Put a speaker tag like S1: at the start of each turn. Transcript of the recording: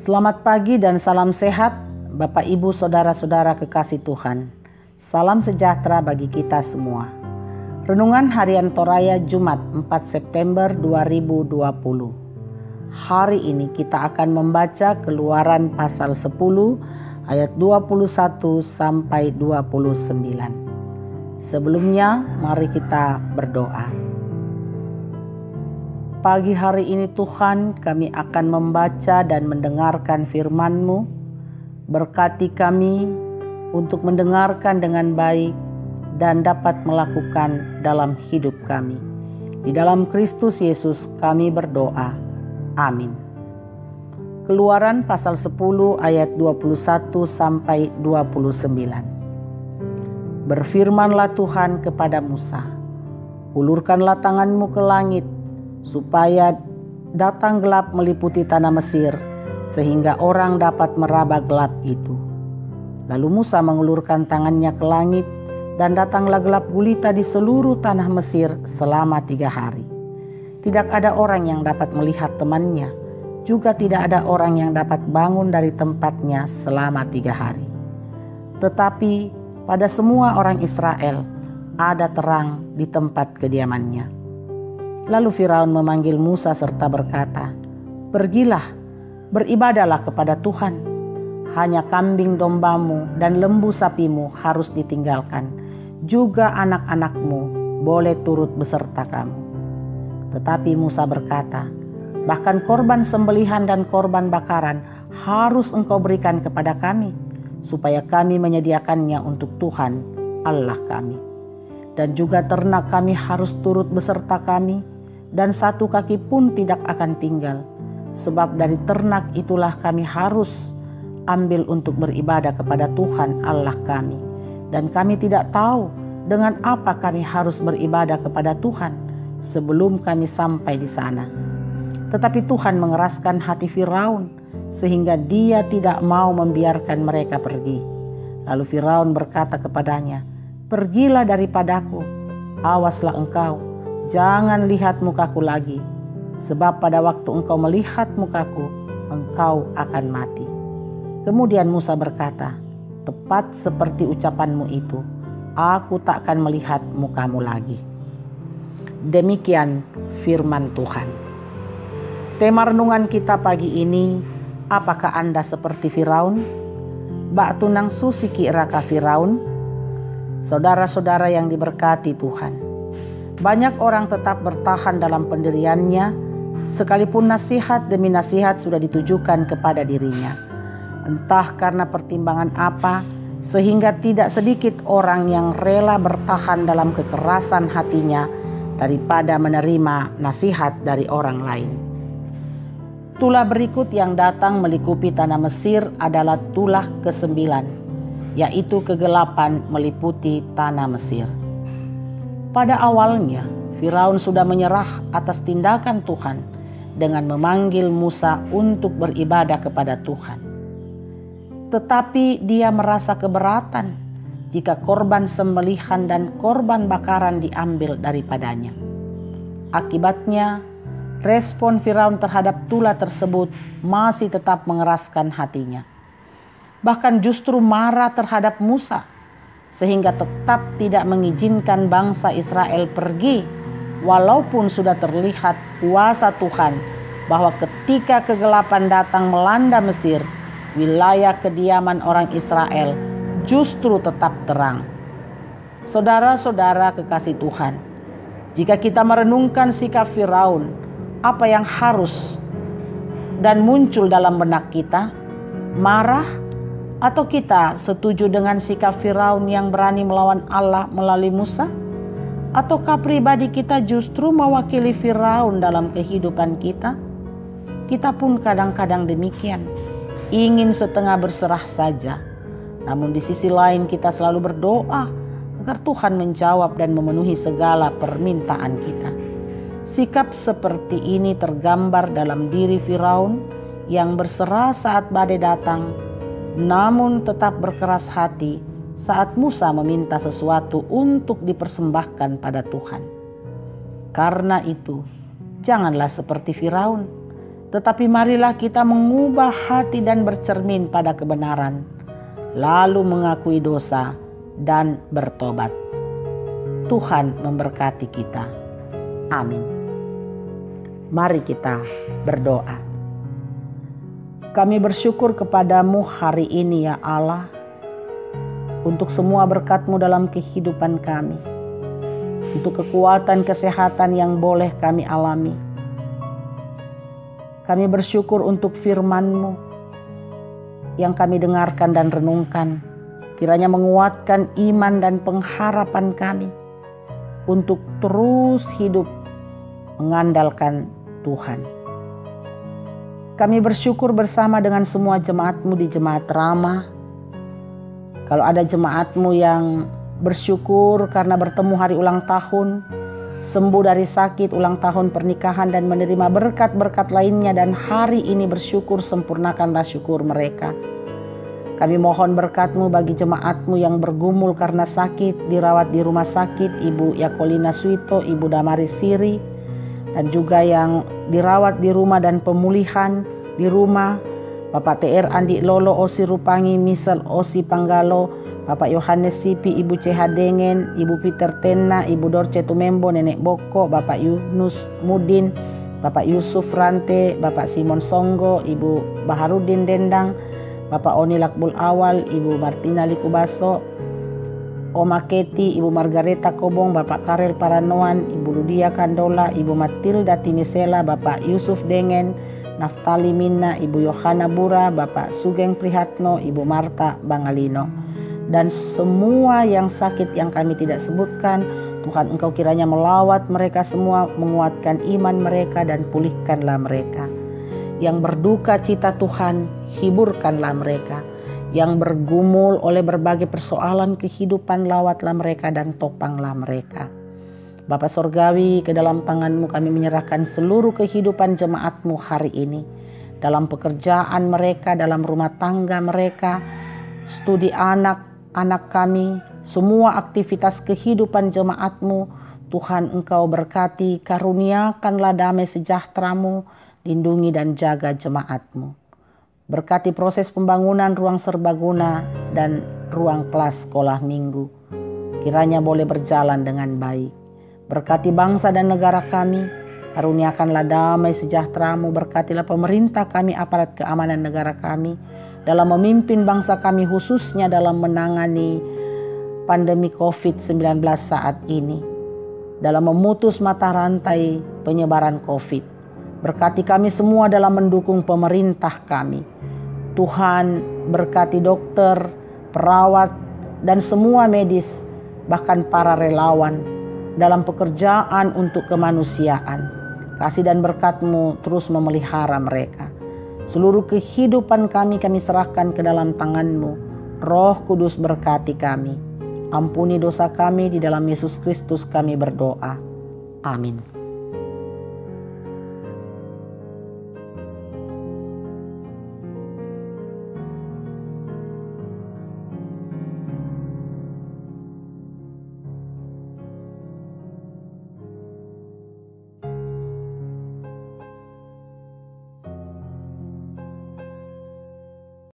S1: Selamat pagi dan salam sehat Bapak Ibu Saudara-saudara kekasih Tuhan. Salam sejahtera bagi kita semua. Renungan Harian Toraya Jumat 4 September 2020. Hari ini kita akan membaca Keluaran pasal 10 ayat 21 sampai 29. Sebelumnya mari kita berdoa. Pagi hari ini Tuhan, kami akan membaca dan mendengarkan firman-Mu. Berkati kami untuk mendengarkan dengan baik dan dapat melakukan dalam hidup kami. Di dalam Kristus Yesus kami berdoa. Amin. Keluaran pasal 10 ayat 21 sampai 29. Berfirmanlah Tuhan kepada Musa, ulurkanlah tanganmu ke langit, supaya datang gelap meliputi tanah Mesir, sehingga orang dapat meraba gelap itu. Lalu Musa mengulurkan tangannya ke langit, dan datanglah gelap gulita di seluruh tanah Mesir selama 3 hari. Tidak ada orang yang dapat melihat temannya, juga tidak ada orang yang dapat bangun dari tempatnya selama 3 hari. Tetapi pada semua orang Israel ada terang di tempat kediamannya. Lalu Firaun memanggil Musa serta berkata, "Pergilah, beribadahlah kepada Tuhan. Hanya kambing dombamu dan lembu sapimu harus ditinggalkan. Juga anak-anakmu boleh turut beserta kamu." Tetapi Musa berkata, "Bahkan korban sembelihan dan korban bakaran harus engkau berikan kepada kami, supaya kami menyediakannya untuk Tuhan Allah kami. Dan juga ternak kami harus turut beserta kami, dan satu kaki pun tidak akan tinggal. Sebab dari ternak itulah kami harus ambil untuk beribadah kepada Tuhan Allah kami. Dan kami tidak tahu dengan apa kami harus beribadah kepada Tuhan sebelum kami sampai di sana." Tetapi Tuhan mengeraskan hati Firaun, sehingga dia tidak mau membiarkan mereka pergi. Lalu Firaun berkata kepadanya, "Pergilah daripadaku, awaslah engkau, jangan lihat mukaku lagi, sebab pada waktu engkau melihat mukaku, engkau akan mati." Kemudian Musa berkata, "Tepat seperti ucapanmu itu, aku takkan melihat mukamu lagi." Demikian firman Tuhan. Tema renungan kita pagi ini, apakah Anda seperti Firaun? Bak tunang susiki raka Firaun? Saudara-saudara yang diberkati Tuhan, banyak orang tetap bertahan dalam pendiriannya, sekalipun nasihat demi nasihat sudah ditujukan kepada dirinya. Entah karena pertimbangan apa, sehingga tidak sedikit orang yang rela bertahan dalam kekerasan hatinya daripada menerima nasihat dari orang lain. Tulah berikut yang datang melikupi tanah Mesir adalah tulah ke-9, yaitu kegelapan meliputi tanah Mesir. Pada awalnya, Firaun sudah menyerah atas tindakan Tuhan dengan memanggil Musa untuk beribadah kepada Tuhan. Tetapi dia merasa keberatan jika korban sembelihan dan korban bakaran diambil daripadanya. Akibatnya, respon Firaun terhadap tulah tersebut masih tetap mengeraskan hatinya. Bahkan justru marah terhadap Musa, sehingga tetap tidak mengizinkan bangsa Israel pergi, walaupun sudah terlihat kuasa Tuhan bahwa ketika kegelapan datang melanda Mesir, wilayah kediaman orang Israel justru tetap terang. Saudara-saudara kekasih Tuhan, jika kita merenungkan sikap Firaun, apa yang harus dan muncul dalam benak kita? Marah? Atau kita setuju dengan sikap Firaun yang berani melawan Allah melalui Musa? Ataukah pribadi kita justru mewakili Firaun dalam kehidupan kita? Kita pun kadang-kadang demikian, ingin setengah berserah saja. Namun di sisi lain kita selalu berdoa agar Tuhan menjawab dan memenuhi segala permintaan kita. Sikap seperti ini tergambar dalam diri Firaun yang berserah saat badai datang, namun tetap berkeras hati saat Musa meminta sesuatu untuk dipersembahkan pada Tuhan. Karena itu, janganlah seperti Firaun. Tetapi marilah kita mengubah hati dan bercermin pada kebenaran, lalu mengakui dosa dan bertobat. Tuhan memberkati kita. Amin. Mari kita berdoa. Kami bersyukur kepadamu hari ini ya Allah, untuk semua berkat-Mu dalam kehidupan kami, untuk kekuatan kesehatan yang boleh kami alami. Kami bersyukur untuk firman-Mu yang kami dengarkan dan renungkan, kiranya menguatkan iman dan pengharapan kami untuk terus hidup mengandalkan Tuhan. Kami bersyukur bersama dengan semua jemaat-Mu di Jemaat Ramah. Kalau ada jemaat-Mu yang bersyukur karena bertemu hari ulang tahun, sembuh dari sakit, ulang tahun pernikahan, dan menerima berkat-berkat lainnya, dan hari ini bersyukur, sempurnakanlah syukur mereka. Kami mohon berkat-Mu bagi jemaat-Mu yang bergumul karena sakit, dirawat di rumah sakit, Ibu Yakolina Suito, Ibu Damaris Siri, dan juga yang dirawat di rumah dan pemulihan di rumah, Bapak TR Andi Lolo Osi Rupangi, Misal Osi Panggalo, Bapak Yohanes Sipi, Ibu CH Dengen, Ibu Peter Tena, Ibu Dorce Tumembo, Nenek Boko, Bapak Yunus Mudin, Bapak Yusuf Rante, Bapak Simon Songgo, Ibu Baharudin Dendang, Bapak Oni Lakbul Awal, Ibu Martina Likubaso, Oma Keti, Ibu Margareta Kobong, Bapak Karel Paranoan, Ibu Ludia Kandola, Ibu Matilda Timisela, Bapak Yusuf Dengen, Naftali Minna, Ibu Yohana Bura, Bapak Sugeng Prihatno, Ibu Marta Bangalino, dan semua yang sakit yang kami tidak sebutkan. Tuhan, Engkau kiranya melawat mereka semua, menguatkan iman mereka dan pulihkanlah mereka. Yang berduka cita Tuhan, hiburkanlah mereka. Yang bergumul oleh berbagai persoalan kehidupan, lawatlah mereka dan topanglah mereka. Bapa Sorgawi, ke dalam tangan-Mu kami menyerahkan seluruh kehidupan jemaat-Mu hari ini. Dalam pekerjaan mereka, dalam rumah tangga mereka, studi anak kami, semua aktivitas kehidupan jemaat-Mu. Tuhan, Engkau berkati, karuniakanlah damai sejahtera-Mu, lindungi dan jaga jemaat-Mu. Berkati proses pembangunan ruang serbaguna dan ruang kelas sekolah minggu. Kiranya boleh berjalan dengan baik. Berkati bangsa dan negara kami, karuniakanlah damai sejahtera-Mu, berkatilah pemerintah kami, aparat keamanan negara kami, dalam memimpin bangsa kami khususnya dalam menangani pandemi COVID-19 saat ini, dalam memutus mata rantai penyebaran COVID. Berkati kami semua dalam mendukung pemerintah kami. Tuhan, berkati dokter, perawat, dan semua medis, bahkan para relawan dalam pekerjaan untuk kemanusiaan. Kasih dan berkat-Mu terus memelihara mereka. Seluruh kehidupan kami serahkan ke dalam tangan-Mu. Roh Kudus berkati kami. Ampuni dosa kami, di dalam Yesus Kristus kami berdoa. Amin.